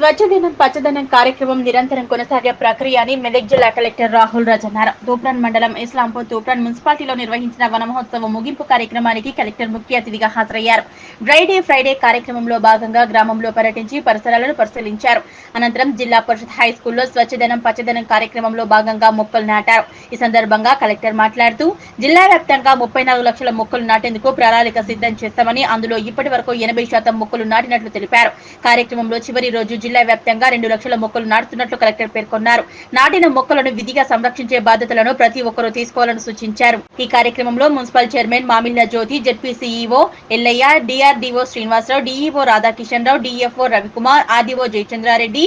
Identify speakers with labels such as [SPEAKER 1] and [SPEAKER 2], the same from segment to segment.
[SPEAKER 1] స్వచ్ఛదనం పచ్చదనం కార్యక్రమం నిరంతరం కొనసాగే ప్రక్రియ అని మెదక్ జిల్లా కలెక్టర్ రాహుల్ రాజ్ అన్నారు. తూప్రాన్ మండలం ఇస్లాంపూర్ తూప్రాన్ మున్సిపాలిటీలో నిర్వహించిన వన మహోత్సవం ముగింపు కార్యక్రమానికి కలెక్టర్ ముఖ్య అతిథిగా హాజరయ్యారు. డ్రైడే ఫ్రైడే కార్యక్రమంలో భాగంగా గ్రామంలో పర్యటించి పరిసరాలను పరిశీలించారు. అనంతరం జిల్లా పరిషత్ హై స్కూల్లో స్వచ్ఛదనం పచ్చదనం కార్యక్రమంలో భాగంగా మొక్కలు నాటారు. ఈ సందర్భంగా కలెక్టర్ మాట్లాడుతూ జిల్లా వ్యాప్తంగా 34 లక్షల మొక్కలు నాటేందుకు ప్రణాళిక సిద్ధం చేస్తామని, అందులో ఇప్పటి వరకు 80% మొక్కలు నాటినట్లు తెలిపారు. కార్యక్రమంలో చివరి రోజు జిల్లా వ్యాప్తంగా 2 లక్షల మొక్కలు నాటుతున్నట్లు కలెక్టర్ పేర్కొన్నారు. నాటిన మొక్కలను విధిగా సంరక్షించే బాధ్యతలను ప్రతి ఒక్కరూ తీసుకోవాలని సూచించారు. ఈ కార్యక్రమంలో municipal chairman Mamilla Jyothi, ZP CEO Ellaiah, DRDO Srinivasarao, DEO Radhakishan Rao, DFO Ravikumar, RDO Jayachandrareddy,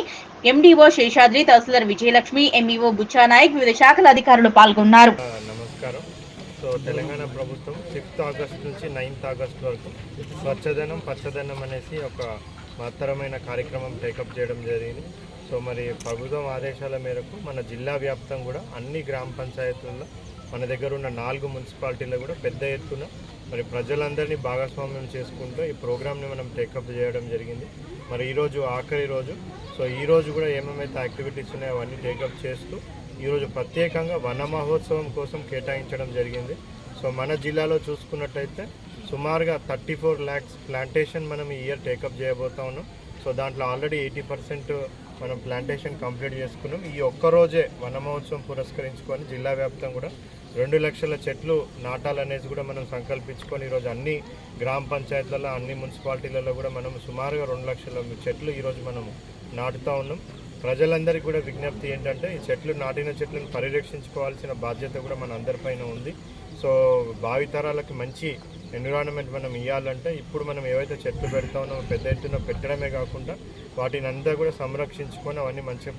[SPEAKER 1] MDO Seshadri, tahsildar Vijayalakshmi, MEO Buchanayak, వివిధ శాఖల అధికారులు పాల్గొన్నారు.
[SPEAKER 2] తెలంగాణ ప్రభుత్వం 5th ఆగస్ట్ నుంచి 9th ఆగస్ట్ వరకు స్వచ్ఛదనం పచ్చదనం అనేసి ఒక మహత్తరమైన కార్యక్రమం టేకప్ చేయడం జరిగింది. సో మరి ప్రభుత్వం ఆదేశాల మేరకు మన జిల్లా వ్యాప్తం కూడా అన్ని గ్రామ పంచాయతీల్లో మన దగ్గర ఉన్న 4 మున్సిపాలిటీల్లో కూడా పెద్ద ఎత్తున మరి ప్రజలందరినీ భాగస్వామ్యం చేసుకుంటూ ఈ ప్రోగ్రామ్ని మనం టేకప్ చేయడం జరిగింది. మరి ఈరోజు ఆఖరి రోజు. సో ఈరోజు కూడా ఏమేమైతే యాక్టివిటీస్ ఉన్నాయో అవన్నీ టేకప్ చేస్తూ ఈరోజు ప్రత్యేకంగా వన మహోత్సవం కోసం కేటాయించడం జరిగింది. సో మన జిల్లాలో చూసుకున్నట్టయితే సుమారుగా 34 lakhs ప్లాంటేషన్ మనం ఈ ఇయర్ టేకప్ చేయబోతా ఉన్నాం. సో దాంట్లో ఆల్రెడీ 80% మనం ప్లాంటేషన్ కంప్లీట్ చేసుకున్నాం. ఈ ఒక్కరోజే వన మహోత్సవం పురస్కరించుకొని జిల్లా వ్యాప్తం కూడా 2 లక్షల చెట్లు నాటాలనేసి కూడా మనం సంకల్పించుకొని ఈరోజు అన్ని గ్రామ పంచాయతీలలో అన్ని మున్సిపాలిటీలలో కూడా మనం సుమారుగా 2 లక్షల చెట్లు ఈరోజు మనం నాటుతూ ఉన్నాం. ప్రజలందరికీ కూడా విజ్ఞప్తి ఏంటంటే ఈ చెట్లు నాటిన చెట్లను పరిరక్షించుకోవాల్సిన బాధ్యత కూడా మన అందరిపైన ఉంది. సో భావితరాలకి మంచి ఎన్విరాన్మెంట్ మనం ఇవ్వాలంటే ఇప్పుడు మనం ఏవైతే చెట్లు పెడతా ఉన్నామో పెద్ద ఎత్తున పెట్టడమే కాకుండా వాటిని అంతా కూడా సంరక్షించుకొని అవన్నీ మంచిగా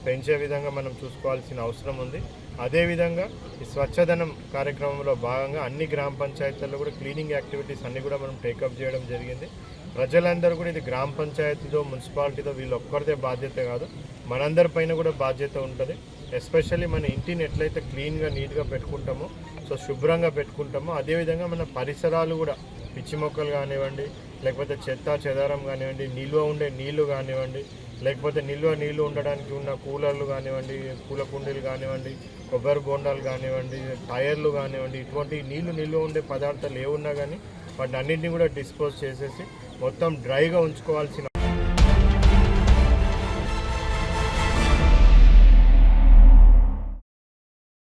[SPEAKER 2] పెంచే విధంగా మనం చూసుకోవాల్సిన అవసరం ఉంది. అదేవిధంగా ఈ స్వచ్ఛదనం కార్యక్రమంలో భాగంగా అన్ని గ్రామ పంచాయతీల్లో కూడా క్లీనింగ్ యాక్టివిటీస్ అన్నీ కూడా మనం టేకప్ చేయడం జరిగింది. ప్రజలందరూ కూడా ఇది గ్రామ పంచాయతీతో మున్సిపాలిటీతో వీళ్ళు ఒక్కరిదే బాధ్యత కాదు, మనందరిపైన కూడా బాధ్యత ఉంటుంది. ఎస్పెషల్లీ మన ఇంటిని ఎట్లయితే క్లీన్గా నీట్గా పెట్టుకుంటామో, సో శుభ్రంగా పెట్టుకుంటామో అదేవిధంగా మన పరిసరాలు కూడా పిచ్చి మొక్కలు కానివ్వండి, లేకపోతే చెత్త చెదారం కానివ్వండి, నిల్వ ఉండే నీళ్లు కానివ్వండి, లేకపోతే నీళ్లు ఉండడానికి ఉన్న కూలర్లు కానివ్వండి, పూల కుండీలు కానివ్వండి, కొబ్బరి బోండాలు కానివ్వండి, టైర్లు కానివ్వండి, ఇటువంటి నిల్వ ఉండే పదార్థాలు ఏమున్నా కానీ వాటిని అన్నింటినీ కూడా డిస్పోజ్ చేసేసి మొత్తం డ్రైగా ఉంచుకోవాల్సిన